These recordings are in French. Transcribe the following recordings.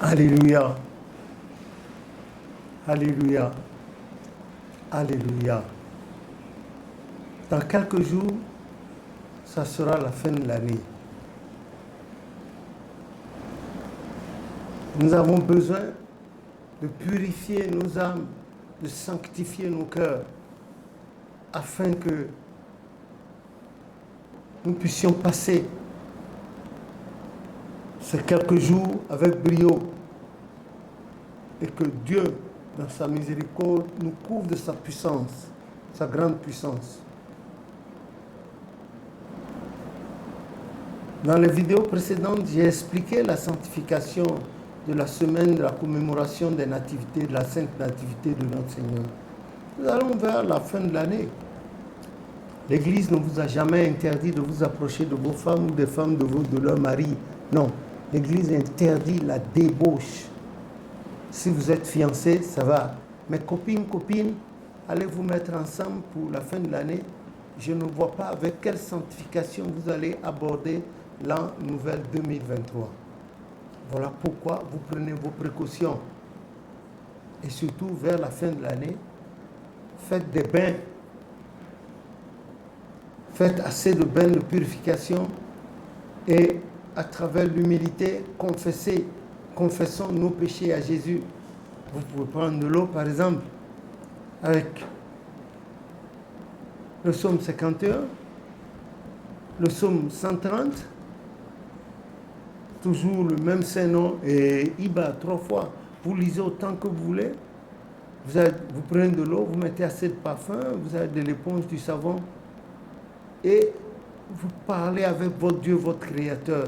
Alléluia. Alléluia. Alléluia. Dans quelques jours, ça sera la fin de l'année. Nous avons besoin de purifier nos âmes, de sanctifier nos cœurs, afin que nous puissions passer ces quelques jours avec brio et que Dieu, dans sa miséricorde, nous couvre de sa puissance, sa grande puissance. Dans les vidéos précédentes, j'ai expliqué la sanctification de la semaine de la commémoration des nativités, de la sainte nativité de notre Seigneur. Nous allons vers la fin de l'année. L'Église ne vous a jamais interdit de vous approcher de vos femmes ou des femmes de leur mari. Non, l'Église interdit la débauche. Si vous êtes fiancés, ça va. Mais copines, allez vous mettre ensemble pour la fin de l'année. Je ne vois pas avec quelle sanctification vous allez aborder l'an nouvel 2023. Voilà pourquoi vous prenez vos précautions. Et surtout, vers la fin de l'année, faites des bains. Faites assez de bains de purification et à travers l'humilité, confessons nos péchés à Jésus. Vous pouvez prendre de l'eau, par exemple, avec le psaume 51, le psaume 130, toujours le même Saint-Nom et Iba 3 fois. Vous lisez autant que vous voulez. Vous prenez de l'eau, vous mettez assez de parfum, vous avez de l'éponge, du savon. Et vous parlez avec votre Dieu, votre Créateur.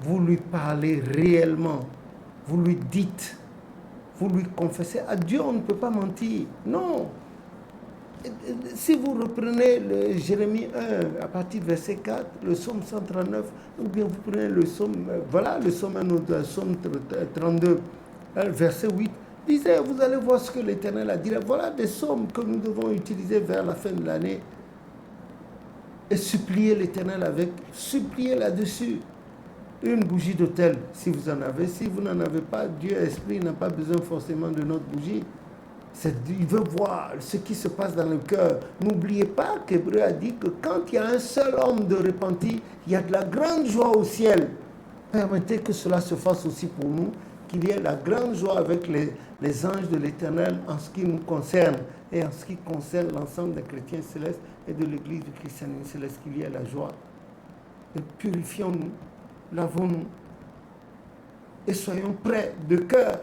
Vous lui parlez réellement. Vous lui dites. Vous lui confessez. À Dieu, on ne peut pas mentir. Non. Si vous reprenez le Jérémie 1, à partir du verset 4, le psaume 139, ou bien vous prenez le psaume, voilà le psaume 32, verset 8, disait, vous allez voir ce que l'Éternel a dit. Voilà des psaumes que nous devons utiliser vers la fin de l'année. Et supplier l'Éternel avec, supplier là-dessus. Une bougie d'autel, si vous en avez. Si vous n'en avez pas, Dieu Esprit n'a pas besoin forcément de notre bougie. Il veut voir ce qui se passe dans le cœur. N'oubliez pas qu'Hébreu a dit que quand il y a un seul homme de repenti, il y a de la grande joie au ciel. Permettez que cela se fasse aussi pour nous, qu'il y ait la grande joie avec les anges de l'Éternel en ce qui nous concerne et en ce qui concerne l'ensemble des chrétiens célestes et de l'Église du christianisme céleste, qu'il y ait la joie. Et purifions-nous, lavons-nous et soyons prêts de cœur.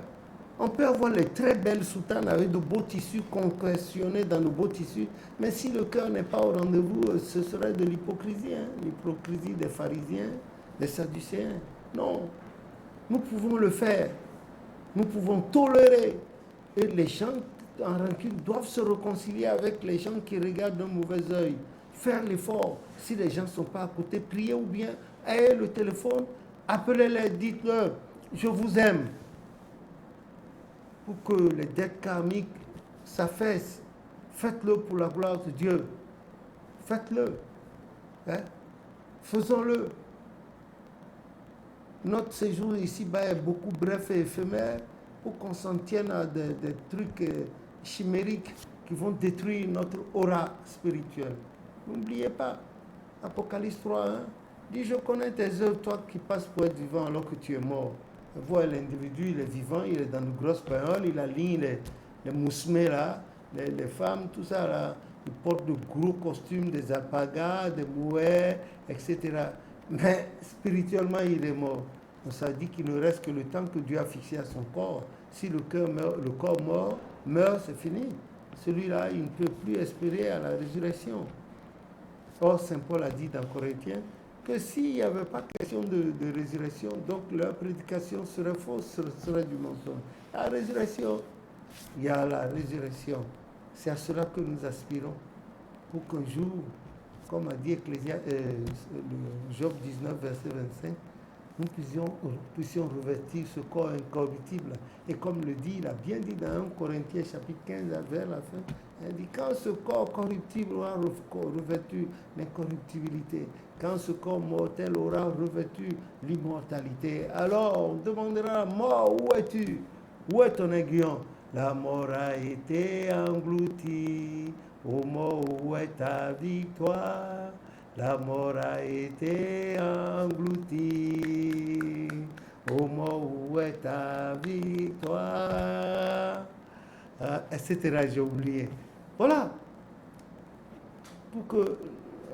On peut avoir les très belles soutanes avec de beaux tissus, confectionnés dans de beaux tissus, mais si le cœur n'est pas au rendez-vous, ce serait de l'hypocrisie, l'hypocrisie des pharisiens, des sadducéens. Non, nous pouvons le faire, nous pouvons tolérer. Et les gens en rancune doivent se réconcilier avec les gens qui regardent d'un mauvais œil. Faire l'effort, si les gens ne sont pas à côté, prier ou bien ayez le téléphone, appelez-les, dites-leur, je vous aime. Pour que les dettes karmiques s'affaissent. Faites-le pour la gloire de Dieu. Faites-le. Faisons-le. Notre séjour ici-bas est beaucoup bref et éphémère pour qu'on s'en tienne à des trucs chimériques qui vont détruire notre aura spirituelle. N'oubliez pas, Apocalypse 3.1 dit, je connais tes œuvres, toi qui passes pour être vivant alors que tu es mort. Voilà, l'individu, il est vivant, il est dans une grosse période, il aligne les moussemets là, les femmes, tout ça là. Il porte de gros costumes, des alpagas, des mouets, etc. Mais spirituellement, il est mort. Donc ça dit qu'il ne reste que le temps que Dieu a fixé à son corps. Si le corps meurt, c'est fini. Celui-là, il ne peut plus espérer à la résurrection. Or, Saint Paul a dit dans Corinthiens que s'il n'y avait pas question de résurrection, donc leur prédication serait fausse, serait du mensonge. La résurrection, il y a la résurrection. C'est à cela que nous aspirons. Pour qu'un jour, comme a dit Job 19, verset 25, nous puissions revêtir ce corps incorruptible. Et comme le dit, il a bien dit dans 1 Corinthiens chapitre 15, vers la fin, il dit quand ce corps corruptible aura revêtu l'incorruptibilité, quand ce corps mortel aura revêtu l'immortalité, alors on demandera, mort, où es-tu? Où est ton aiguillon? La mort a été engloutie. Ô mort, où est ta victoire? La mort a été engloutie. Ô mort, où est ta victoire? Etc. J'ai oublié. Voilà.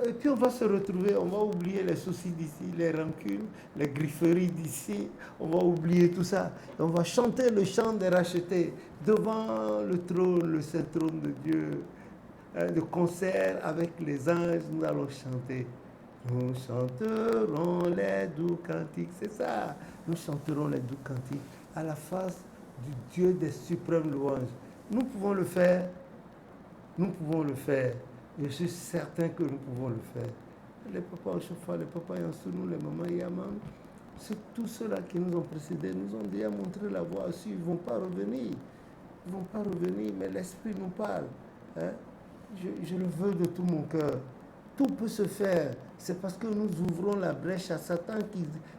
Et puis on va se retrouver, on va oublier les soucis d'ici, les rancunes, les grifferies d'ici, on va oublier tout ça. Et on va chanter le chant des rachetés devant le trône, le saint trône de Dieu. Le concert avec les anges, nous allons chanter. Nous chanterons les doux cantiques, c'est ça. Nous chanterons les doux cantiques à la face du Dieu des suprêmes louanges. Nous pouvons le faire. Nous pouvons le faire. Je suis certain que nous pouvons le faire. Les papas au chauffeur, les papas Yansounou, les mamans Yaman, c'est tous ceux-là qui nous ont précédés, nous ont déjà montré la voie aussi. Ils ne vont pas revenir. Ils ne vont pas revenir, mais l'Esprit nous parle. Hein? Je le veux de tout mon cœur. Tout peut se faire. C'est parce que nous ouvrons la brèche à Satan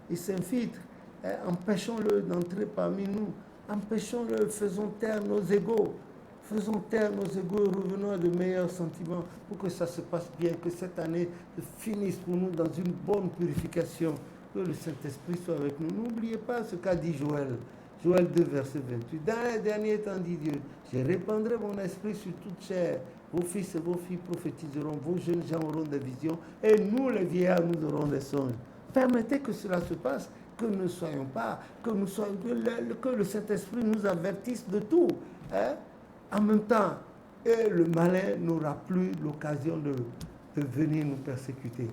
qui s'infiltre. Hein? Empêchons-le d'entrer parmi nous. Empêchons-le, faisons taire nos égos. Faisons taire nos égos et revenons à de meilleurs sentiments pour que ça se passe bien, que cette année finisse pour nous dans une bonne purification. Que le Saint-Esprit soit avec nous. N'oubliez pas ce qu'a dit Joël. Joël 2, verset 28. Dans les derniers temps, dit Dieu, je répandrai mon esprit sur toute chair. Vos fils et vos filles prophétiseront, vos jeunes gens auront des visions, et nous, les vieillards, nous aurons des songes. Permettez que cela se passe, que nous ne soyons pas, que le Saint-Esprit nous avertisse de tout. Hein? En même temps, et le malin n'aura plus l'occasion de venir nous persécuter.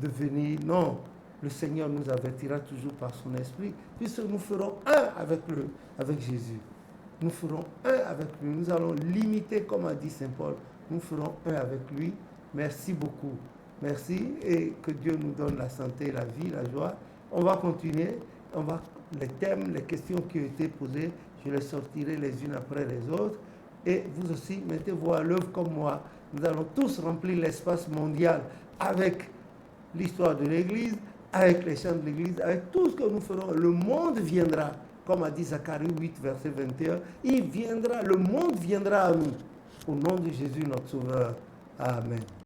De venir, non. Le Seigneur nous avertira toujours par son esprit, puisque nous ferons un avec Jésus. Nous ferons un avec lui. Nous allons l'imiter, comme a dit Saint Paul. Nous ferons un avec lui. Merci beaucoup. Merci et que Dieu nous donne la santé, la vie, la joie. On va continuer. Les thèmes, les questions qui ont été posées, je les sortirai les unes après les autres. Et vous aussi, mettez-vous à l'œuvre comme moi. Nous allons tous remplir l'espace mondial avec l'histoire de l'Église, avec les chants de l'Église, avec tout ce que nous ferons. Le monde viendra, comme a dit Zacharie 8, verset 21. Il viendra, le monde viendra à nous. Au nom de Jésus, notre Sauveur. Amen.